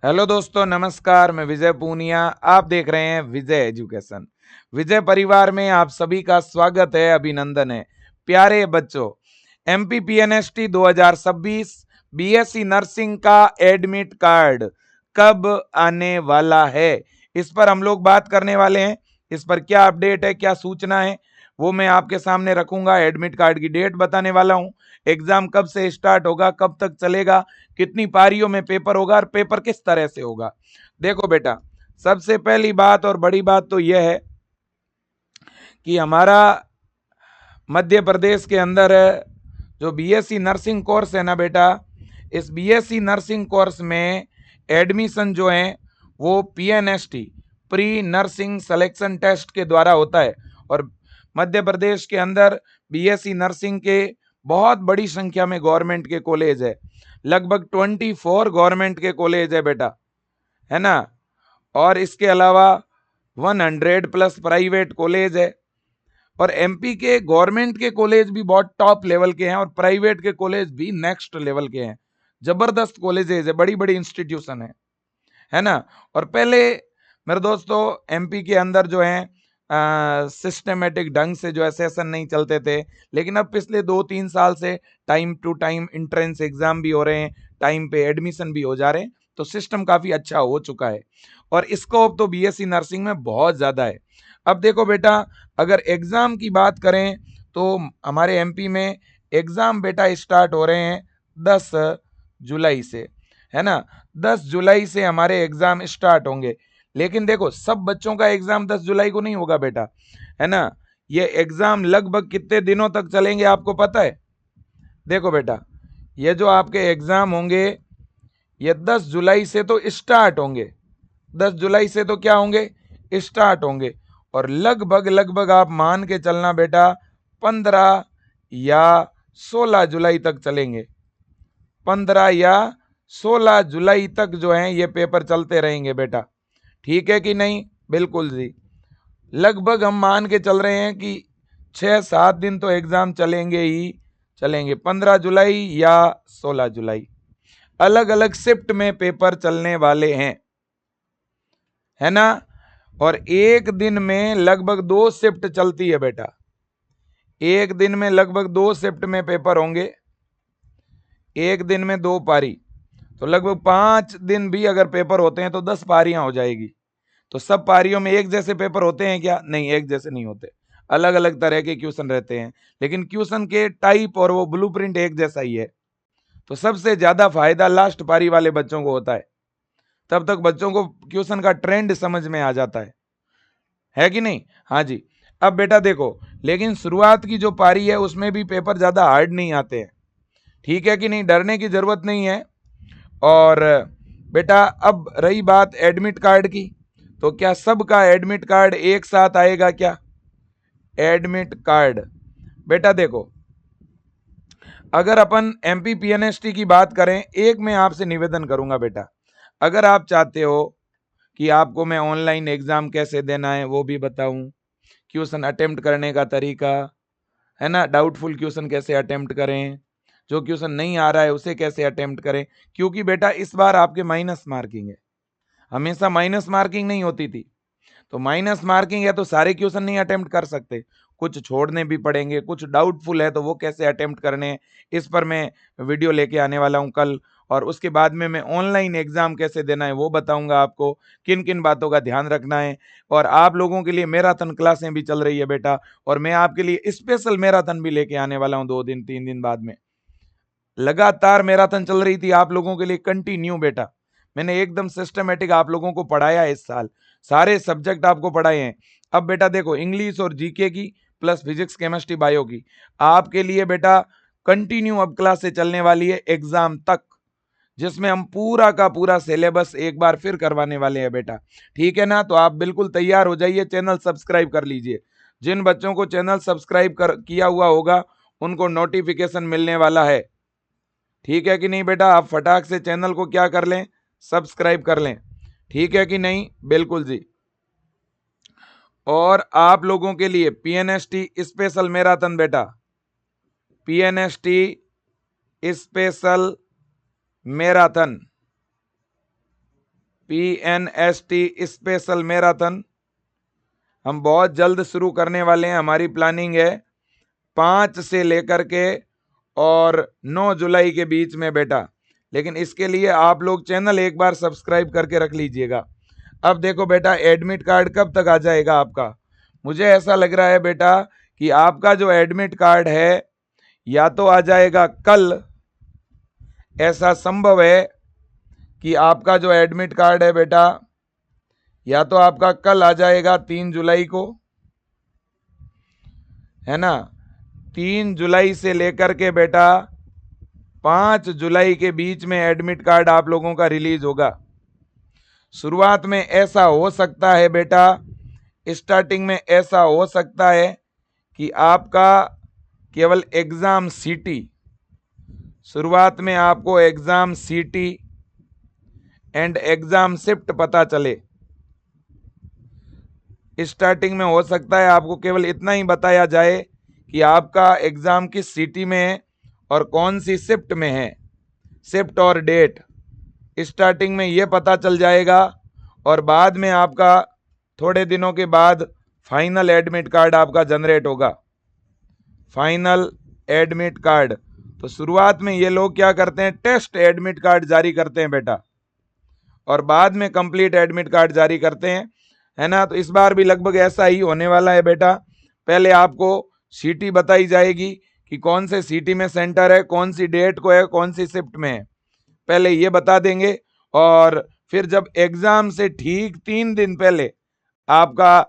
Hello दोस्तों, नमस्कार। मैं विजय पूनिया। आप देख रहे हैं विजय एजुकेशन। विजय परिवार में आप सभी का स्वागत है, अभिनंदन है। प्यारे बच्चों, एमपी पीएनएसटी 2026 बीएससी नर्सिंग का एडमिट कार्ड कब आने वाला है, इस पर हम लोग बात करने वाले हैं। इस पर क्या अपडेट है, क्या सूचना है, वो मैं आपके सामने रखूंगा। एडमिट कार्ड की डेट बताने वाला हूं, एग्जाम कब से स्टार्ट होगा, कब तक चलेगा, कितनी पारियों में पेपर होगा और पेपर किस तरह से होगा। देखो बेटा, सबसे पहली बात और बड़ी बात तो यह है कि हमारा मध्य प्रदेश के अंदर जो बीएससी नर्सिंग कोर्स है ना बेटा, इस बीएससी नर्सिंग कोर्स में एडमिशन जो है वो PNST pre nursing selection test के द्वारा होता है। और मध्य प्रदेश के अंदर बीएससी नर्सिंग के बहुत बड़ी संख्या में गवर्नमेंट के कॉलेज है, लगभग 24 गवर्नमेंट के कॉलेज है बेटा, है ना। और इसके अलावा 100 प्लस प्राइवेट कॉलेज है। और एमपी के गवर्नमेंट के कॉलेज भी बहुत टॉप लेवल के हैं और प्राइवेट के कॉलेज भी नेक्स्ट लेवल के हैं। जबरदस्त कॉलेजेस है, बड़ी बड़ी इंस्टीट्यूशन है ना। और पहले मेरे दोस्तों, एमपी के अंदर जो है सिस्टमेटिक ढंग से जो है सेशन नहीं चलते थे, लेकिन अब पिछले 2-3 साल से time to time entrance exam भी हो रहे हैं, टाइम पे एडमिशन भी हो जा रहे हैं, तो सिस्टम काफी अच्छा हो चुका है और स्कोप तो बीएससी नर्सिंग में बहुत ज्यादा है। अब देखो बेटा, अगर एग्जाम की बात करें तो हमारे एमपी में एग्जाम बेटा स्टार्ट हो रहे हैं 10 जुलाई से, है ना। 10 जुलाई से हमारे एग्जाम स्टार्ट होंगे। लेकिन देखो, सब बच्चों का एग्जाम 10 जुलाई को नहीं होगा बेटा, है ना। ये एग्जाम लगभग कितने दिनों तक चलेंगे आपको पता है? देखो बेटा, ये जो आपके एग्जाम होंगे ये 10 जुलाई से तो स्टार्ट होंगे। 10 जुलाई से तो क्या होंगे? स्टार्ट होंगे। और लगभग लगभग आप मान के चलना बेटा 15 या 16 जुलाई तक चलेंगे। 15 या 16 जुलाई तक जो है ये पेपर चलते रहेंगे बेटा, ठीक है कि नहीं? बिल्कुल जी। लगभग हम मान के चल रहे हैं कि 6-7 दिन तो एग्जाम चलेंगे ही चलेंगे। 15 जुलाई या 16 जुलाई अलग अलग शिफ्ट में पेपर चलने वाले हैं, है ना। और एक दिन में लगभग 2 शिफ्ट चलती है बेटा। एक दिन में लगभग 2 शिफ्ट में पेपर होंगे, एक दिन में 2 पारी, तो लगभग 5 दिन भी अगर पेपर होते हैं तो 10 पारियां हो जाएगी। तो सब पारियों में एक जैसे पेपर होते हैं क्या? नहीं, एक जैसे नहीं होते, अलग अलग तरह के क्वेश्चन रहते हैं, लेकिन क्वेश्चन के टाइप और वो ब्लूप्रिंट एक जैसा ही है। तो सबसे ज्यादा फायदा लास्ट पारी वाले बच्चों को होता है, तब तक बच्चों को क्वेश्चन का ट्रेंड समझ में आ जाता है कि नहीं? हाँ जी। अब बेटा देखो, लेकिन शुरुआत की जो पारी है उसमें भी पेपर ज्यादा हार्ड नहीं आते हैं, ठीक है कि नहीं? डरने की जरूरत नहीं है। और बेटा, अब रही बात एडमिट कार्ड की, तो क्या सबका एडमिट कार्ड एक साथ आएगा क्या? एडमिट कार्ड बेटा देखो, अगर अपन एमपी पीएनएसटी की बात करें, एक मैं आपसे निवेदन करूंगा बेटा, अगर आप चाहते हो कि आपको मैं ऑनलाइन एग्जाम कैसे देना है वो भी बताऊं, क्वेश्चन अटेम्प्ट करने का तरीका, है ना, डाउटफुल क्वेश्चन कैसे अटेम्प्ट करें, जो क्वेश्चन नहीं आ रहा है उसे कैसे अटेम्प्ट करें, क्योंकि बेटा इस बार आपके माइनस मार्किंग है। हमेशा माइनस मार्किंग नहीं होती थी, तो माइनस मार्किंग है तो सारे क्वेश्चन नहीं अटेम्प्ट कर सकते, कुछ छोड़ने भी पड़ेंगे, कुछ डाउटफुल है तो वो कैसे अटेम्प्ट करने हैं, इस पर मैं वीडियो लेके आने वाला हूं कल। और उसके बाद में मैं ऑनलाइन एग्जाम कैसे देना है वो बताऊंगा आपको, किन किन बातों का ध्यान रखना है। और आप लोगों के लिए मैराथन क्लासें भी चल रही है बेटा, और मैं आपके लिए स्पेशल मैराथन भी लेके आने वाला हूं 2-3 दिन बाद में। लगातार मैराथन चल रही थी आप लोगों के लिए कंटिन्यू बेटा, मैंने एकदम सिस्टमेटिक आप लोगों को पढ़ाया इस साल, सारे सब्जेक्ट आपको पढ़ाए हैं। अब बेटा देखो, इंग्लिश और जीके की प्लस फिजिक्स केमिस्ट्री बायो की आपके लिए बेटा कंटिन्यू अब क्लास से चलने वाली है एग्जाम तक, जिसमें हम पूरा का पूरा सिलेबस एक बार फिर करवाने वाले हैं बेटा, ठीक है ना। तो आप बिल्कुल तैयार हो जाइए, चैनल सब्सक्राइब कर लीजिए। जिन बच्चों को चैनल सब्सक्राइब किया हुआ होगा उनको नोटिफिकेशन मिलने वाला है, ठीक है कि नहीं बेटा? आप फटाक से चैनल को क्या कर लें, सब्सक्राइब कर लें, ठीक है कि नहीं? बिल्कुल जी। और आप लोगों के लिए पीएनएसटी स्पेशल मैराथन बेटा, PNST special marathon PNST special marathon हम बहुत जल्द शुरू करने वाले हैं। हमारी प्लानिंग है 5 से लेकर के और 9 जुलाई के बीच में बेटा, लेकिन इसके लिए आप लोग चैनल एक बार सब्सक्राइब करके रख लीजिएगा। अब देखो बेटा, एडमिट कार्ड कब तक आ जाएगा आपका? मुझे ऐसा लग रहा है बेटा कि आपका जो एडमिट कार्ड है या तो आ जाएगा कल, ऐसा संभव है कि आपका जो एडमिट कार्ड है बेटा या तो आपका कल आ जाएगा 3 जुलाई को, है ना। 3 जुलाई से लेकर के बेटा 5 जुलाई के बीच में एडमिट कार्ड आप लोगों का रिलीज होगा। शुरुआत में ऐसा हो सकता है बेटा, स्टार्टिंग में ऐसा हो सकता है कि आपका केवल एग्जाम सीटी, शुरुआत में आपको एग्जाम सीटी एंड एग्जाम शिफ्ट पता चले। स्टार्टिंग में हो सकता है आपको केवल इतना ही बताया जाए कि आपका एग्जाम किस सिटी में है और कौन सी शिफ्ट में है, शिफ्ट और डेट स्टार्टिंग में ये पता चल जाएगा, और बाद में आपका थोड़े दिनों के बाद फाइनल एडमिट कार्ड आपका जनरेट होगा, फाइनल एडमिट कार्ड। तो शुरुआत में ये लोग क्या करते हैं, टेस्ट एडमिट कार्ड जारी करते हैं बेटा, और बाद में कंप्लीट एडमिट कार्ड जारी करते हैं, है ना। तो इस बार भी लगभग ऐसा ही होने वाला है बेटा। पहले आपको सिटी बताई जाएगी कि कौन से सिटी में सेंटर है, कौन सी डेट को है, कौन सी शिफ्ट में है, पहले ये बता देंगे। और फिर जब एग्जाम से ठीक 3 दिन पहले आपका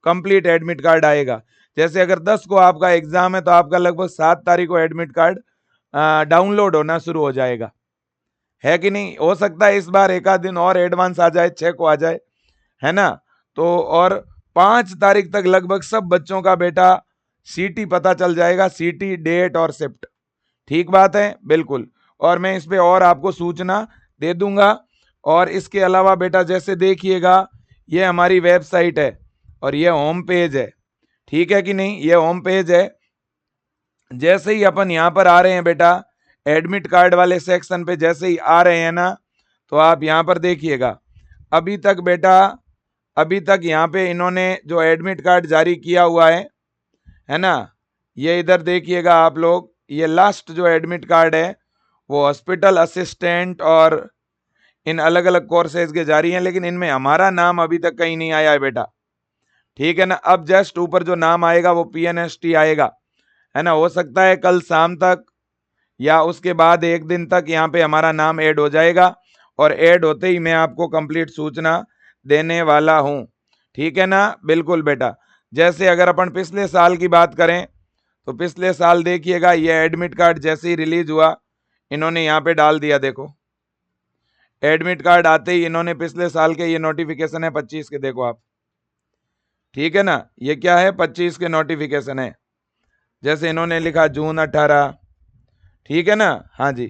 कंप्लीट एडमिट कार्ड आएगा, जैसे अगर 10 को आपका एग्जाम है तो आपका लगभग 7 तारीख को एडमिट कार्ड डाउनलोड होना शुरू हो जाएगा, है कि नहीं। हो सकता है इस बार एक आध दिन और एडवांस आ जाए, 6 को आ जाए, है ना। तो और 5 तारीख तक लगभग सब बच्चों का बेटा सीटी पता चल जाएगा, सीटी, डेट और शिफ्ट। ठीक बात है, बिल्कुल। और मैं इस पे और आपको सूचना दे दूंगा। और इसके अलावा बेटा जैसे देखिएगा, ये हमारी वेबसाइट है और ये होम पेज है, ठीक है कि नहीं, ये होम पेज है। जैसे ही अपन यहाँ पर आ रहे हैं बेटा, एडमिट कार्ड वाले सेक्शन पे जैसे ही आ रहे हैं ना, तो आप यहाँ पर देखिएगा, अभी तक बेटा, अभी तक यहाँ पे इन्होंने जो एडमिट कार्ड जारी किया हुआ है ना, ये इधर देखिएगा आप लोग, ये लास्ट जो एडमिट कार्ड है वो हॉस्पिटल असिस्टेंट और इन अलग अलग कोर्सेज के जारी हैं, लेकिन इनमें हमारा नाम अभी तक कहीं नहीं आया है बेटा, ठीक है ना। अब जस्ट ऊपर जो नाम आएगा वो PNST आएगा, है ना। हो सकता है कल शाम तक या उसके बाद एक दिन तक यहाँ पे हमारा नाम ऐड हो जाएगा, और ऐड होते ही मैं आपको कंप्लीट सूचना देने वाला हूँ, ठीक है ना। बिल्कुल बेटा। जैसे अगर अपन पिछले साल की बात करें तो पिछले साल देखिएगा, ये एडमिट कार्ड जैसे ही रिलीज हुआ इन्होंने यहाँ पे डाल दिया, देखो एडमिट कार्ड आते ही इन्होंने पिछले साल के, ये नोटिफिकेशन है 25 के, देखो आप, ठीक है ना, ये क्या है 25 के नोटिफिकेशन है, जैसे इन्होंने लिखा जून 18, ठीक है ना। हाँ जी,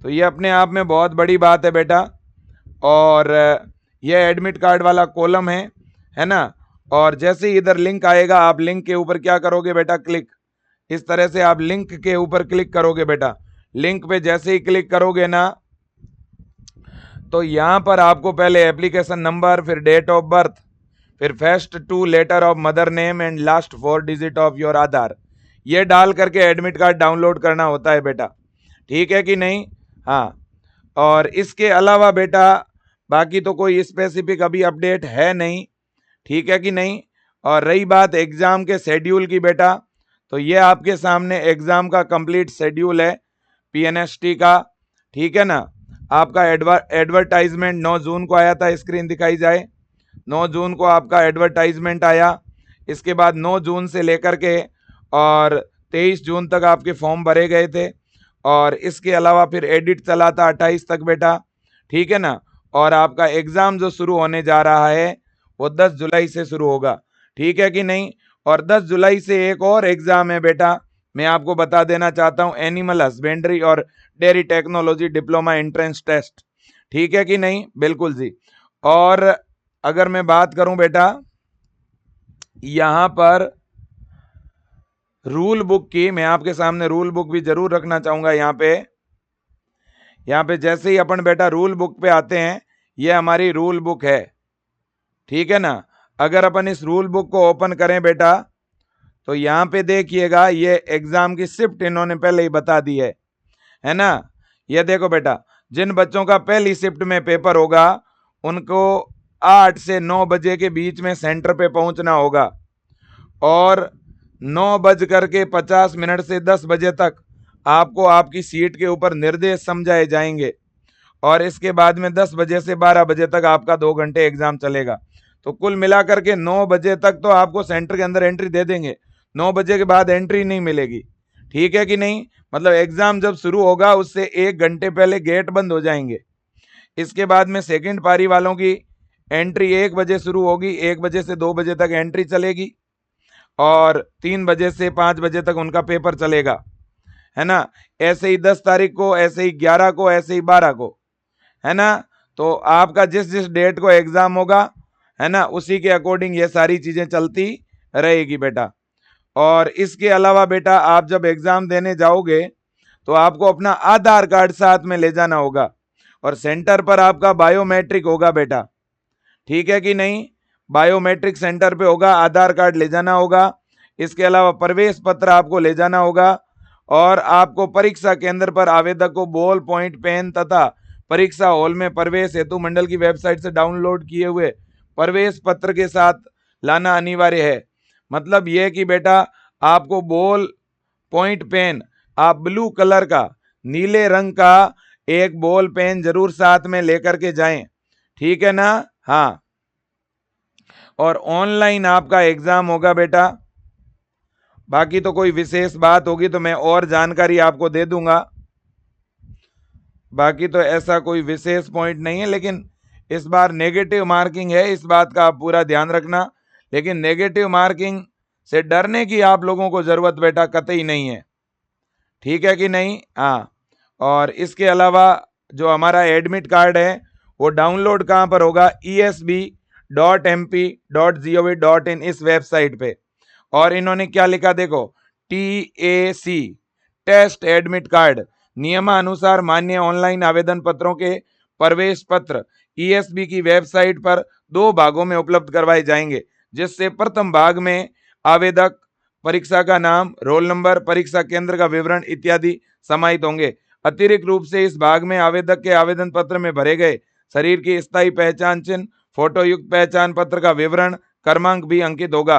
तो ये अपने आप में बहुत बड़ी बात है बेटा। और ये एडमिट कार्ड वाला कॉलम है ना। और जैसे ही इधर लिंक आएगा, आप लिंक के ऊपर क्या करोगे बेटा, क्लिक, इस तरह से आप लिंक के ऊपर क्लिक करोगे बेटा। लिंक पे जैसे ही क्लिक करोगे ना, तो यहाँ पर आपको पहले एप्लीकेशन नंबर, फिर डेट ऑफ बर्थ, फिर first 2 letter of mother name and last 4 digit of your Aadhaar, ये डाल करके एडमिट कार्ड डाउनलोड करना होता है बेटा, ठीक है कि नहीं। हाँ, और इसके अलावा बेटा बाकी तो कोई स्पेसिफिक अभी अपडेट है नहीं, ठीक है कि नहीं। और रही बात एग्जाम के शेड्यूल की बेटा, तो ये आपके सामने एग्जाम का कंप्लीट शेड्यूल है PNST का, ठीक है ना। आपका एडवर्टाइजमेंट 9 जून को आया था, स्क्रीन दिखाई जाए, 9 जून को आपका एडवर्टाइजमेंट आया। इसके बाद 9 जून से लेकर के और 23 जून तक आपके फॉर्म भरे गए थे, और इसके अलावा फिर एडिट चला था 28 तक बेटा, ठीक है ना। और आपका एग्जाम जो शुरू होने जा रहा है वो 10 जुलाई से शुरू होगा, ठीक है कि नहीं। और 10 जुलाई से एक और एग्जाम है बेटा, मैं आपको बता देना चाहता हूं, एनिमल हस्बेंड्री और dairy technology diploma entrance test, ठीक है कि नहीं, बिल्कुल जी। और अगर मैं बात करूं बेटा यहां पर रूल बुक की, मैं आपके सामने रूल बुक भी जरूर रखना चाहूंगा। यहाँ पे जैसे ही अपन बेटा रूल बुक पे आते हैं, ये हमारी रूल बुक है, ठीक है ना। अगर अपन इस रूल बुक को ओपन करें बेटा, तो यहां पे देखिएगा ये एग्जाम की शिफ्ट इन्होंने पहले ही बता दी है ना। ये देखो बेटा, जिन बच्चों का पहली शिफ्ट में पेपर होगा उनको 8 से 9 बजे के बीच में सेंटर पे पहुंचना होगा, और 9:50 से 10 बजे तक आपको आपकी सीट के ऊपर निर्देश समझाए जाएंगे, और इसके बाद में 10 बजे से 12 बजे तक आपका 2 घंटे एग्जाम चलेगा। तो कुल मिलाकर के 9 बजे तक तो आपको सेंटर के अंदर एंट्री दे देंगे, 9 बजे के बाद एंट्री नहीं मिलेगी, ठीक है कि नहीं। मतलब एग्जाम जब शुरू होगा उससे 1 घंटे पहले गेट बंद हो जाएंगे। इसके बाद में सेकंड पारी वालों की एंट्री 1 बजे शुरू होगी, 1 बजे से 2 बजे तक एंट्री चलेगी, और 3 बजे से 5 बजे तक उनका पेपर चलेगा, है ना। ऐसे ही 10 तारीख को, ऐसे ही 11 को, ऐसे ही 12 को, है ना। तो आपका जिस जिस डेट को एग्जाम होगा, है ना, उसी के अकॉर्डिंग ये सारी चीजें चलती रहेगी बेटा। और इसके अलावा बेटा आप जब एग्जाम देने जाओगे तो आपको अपना आधार कार्ड साथ में ले जाना होगा, और सेंटर पर आपका बायोमेट्रिक होगा बेटा, ठीक है कि नहीं। बायोमेट्रिक सेंटर पे होगा, आधार कार्ड ले जाना होगा। इसके अलावा प्रवेश पत्र आपको ले जाना होगा, और आपको परीक्षा केंद्र पर आवेदक को बॉल पॉइंट पेन तथा परीक्षा हॉल में प्रवेश हेतु मंडल की वेबसाइट से डाउनलोड किए हुए प्रवेश पत्र के साथ लाना अनिवार्य है। मतलब यह कि बेटा आपको बॉल पॉइंट पेन, आप ब्लू कलर का, नीले रंग का एक बॉल पेन जरूर साथ में लेकर के जाएं, ठीक है ना। हाँ, और ऑनलाइन आपका एग्जाम होगा बेटा। बाकी तो कोई विशेष बात होगी तो मैं और जानकारी आपको दे दूंगा, बाकी तो ऐसा कोई विशेष पॉइंट नहीं है। लेकिन इस बार नेगेटिव मार्किंग है, इस बात का आप पूरा ध्यान रखना। लेकिन नेगेटिव मार्किंग से डरने की आप लोगों को जरूरत बेटा कतई नहीं है, ठीक है कि नहीं। हाँ, और इसके अलावा जो हमारा एडमिट कार्ड है वो डाउनलोड कहाँ पर होगा, esb.mp.gov.in इस वेबसाइट पे। और इन्होंने क्या लिखा देखो, TAC टेस्ट एडमिट कार्ड नियमानुसार मान्य ऑनलाइन आवेदन पत्रों के प्रवेश पत्र ESB की वेबसाइट पर 2 भागों में उपलब्ध करवाए जाएंगे, जिससे प्रथम भाग में आवेदक, परीक्षा का नाम, रोल नंबर, परीक्षा केंद्र का विवरण इत्यादि समाहित होंगे। अतिरिक्त रूप से इस भाग में आवेदक के आवेदन पत्र में भरे गए शरीर की स्थायी पहचान चिन्ह, फोटो युक्त पहचान पत्र का विवरण, क्रमांक भी अंकित होगा।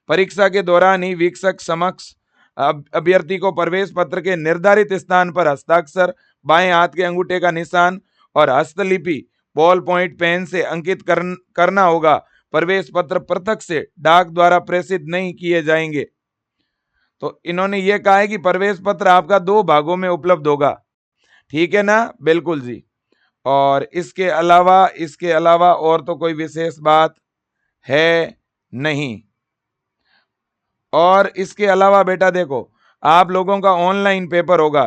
परीक्षा के दौरान ही वीक्षक समक्ष अभ्यर्थी को प्रवेश पत्र के निर्धारित स्थान पर हस्ताक्षर, बाएं हाथ के अंगूठे का निशान और हस्तलिपि बॉल पॉइंट पेन से अंकित करना होगा। प्रवेश पत्र पृथक से डाक द्वारा प्रेषित नहीं किए जाएंगे। तो इन्होंने ये कहा है कि प्रवेश पत्र आपका 2 भागों में उपलब्ध होगा, ठीक है ना। बिल्कुल जी। और इसके अलावा और तो कोई विशेष बात है नहीं। और इसके अलावा बेटा देखो, आप लोगों का ऑनलाइन पेपर होगा,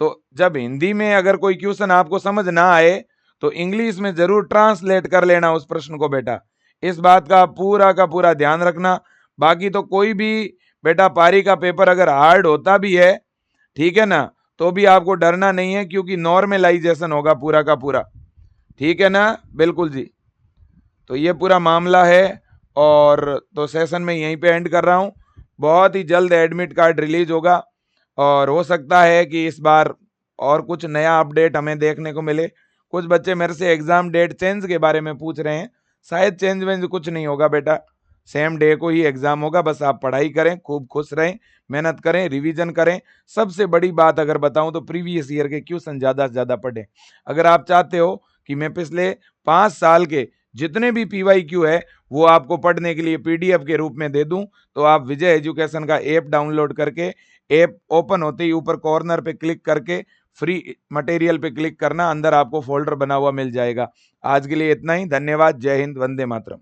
तो जब हिंदी में अगर कोई क्वेश्चन आपको समझ ना आए तो इंग्लिश में जरूर ट्रांसलेट कर लेना उस प्रश्न को बेटा। इस बात का पूरा ध्यान रखना। बाकी तो कोई भी बेटा पारी का पेपर अगर हार्ड होता भी है, ठीक है ना, तो भी आपको डरना नहीं है, क्योंकि नॉर्मलाइजेशन होगा पूरा का पूरा, ठीक है ना। बिल्कुल जी। तो ये पूरा मामला है, और तो सेशन में यहीं पे एंड कर रहा हूँ। बहुत ही जल्द एडमिट कार्ड रिलीज होगा, और हो सकता है कि इस बार और कुछ नया अपडेट हमें देखने को मिले। कुछ बच्चे मेरे से एग्जाम डेट चेंज के बारे में पूछ रहे हैं, शायद चेंज वेंज कुछ नहीं होगा बेटा, सेम डे को ही एग्जाम होगा। बस आप पढ़ाई करें, खूब खुश रहें, मेहनत करें, रिवीजन करें। सबसे बड़ी बात अगर बताऊं तो प्रीवियस ईयर के क्वेश्चन ज़्यादा से ज़्यादा पढ़ें। अगर आप चाहते हो कि मैं पिछले 5 साल के जितने भी PYQ है वो आपको पढ़ने के लिए PDF के रूप में दे दूं, तो आप विजय एजुकेशन का ऐप डाउनलोड करके, ऐप ओपन होते ही ऊपर कॉर्नर पे क्लिक करके फ्री मटेरियल पे क्लिक करना, अंदर आपको फोल्डर बना हुआ मिल जाएगा। आज के लिए इतना ही, धन्यवाद, जय हिंद, वंदे मातरम।